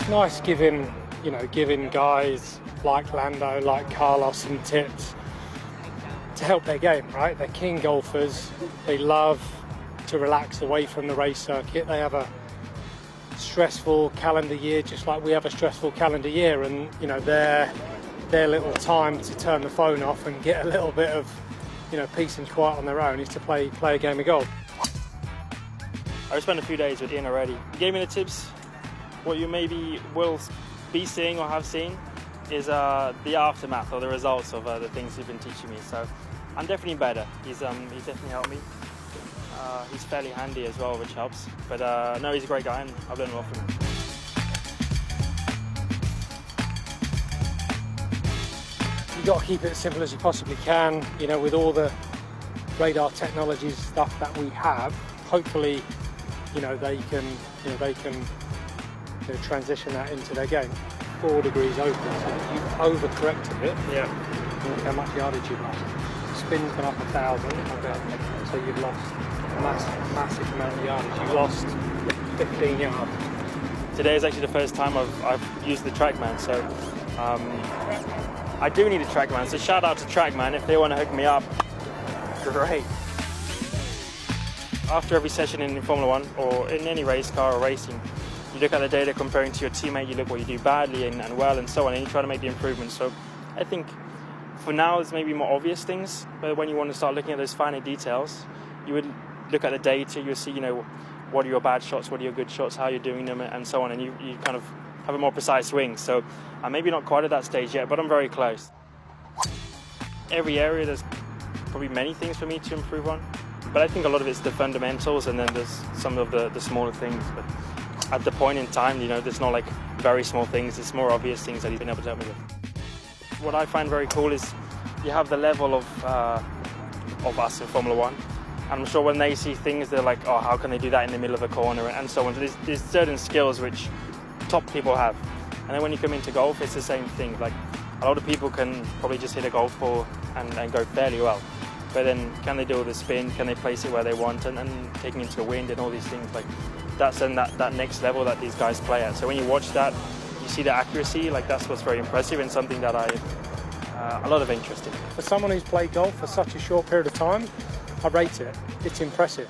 it's nice giving guys like Lando, like Carlos some tips to help their game, right? They're keen golfers. They love to relax away from the race circuit. They have a stressful calendar year, just like we have a stressful calendar year, and their little time to turn the phone off and get a little bit of peace and quiet on their own is to play a game of golf. I spent a few days with Ian already. He gave me the tips. What you maybe will be seeing or have seen is the aftermath or the results of the things he's been teaching me. So I'm definitely better. He's definitely helped me. He's fairly handy as well, which helps. But no, he's a great guy and I've learned a lot from him. You've got to keep it as simple as you possibly can. With all the radar technologies stuff that we have, hopefully, they can transition that into their game. 4 degrees open, so you've overcorrected it. Yeah. Look how much yardage you've lost. Spin's gone up 1,000, so you've lost a massive amount of yardage. You've lost 15 yards. Today is actually the first time I've used the TrackMan, so I do need a TrackMan. So shout out to TrackMan if they want to hook me up. Great. After every session in Formula One or in any race car or racing, you look at the data comparing to your teammate, you look what you do badly and well and so on, and you try to make the improvements. So I think for now it's maybe more obvious things, but when you want to start looking at those finer details, you would look at the data, you'll see, what are your bad shots, what are your good shots, how you're doing them and so on, and you kind of have a more precise swing. So I'm maybe not quite at that stage yet, but I'm very close. Every area there's probably many things for me to improve on, but I think a lot of it's the fundamentals and then there's some of the smaller things. But at the point in time, there's not like very small things, it's more obvious things that he's been able to help me with. What I find very cool is you have the level of us in Formula One. And I'm sure when they see things, they're like, oh, how can they do that in the middle of a corner and so on. So there's certain skills which top people have. And then when you come into golf, it's the same thing. Like a lot of people can probably just hit a golf ball and go fairly well. But then can they do the spin? Can they place it where they want? And taking into the wind and all these things, like that's then that next level that these guys play at. So when you watch that, you see the accuracy, like that's what's very impressive and something that I have a lot of interest in. For someone who's played golf for such a short period of time, I rate it. It's impressive.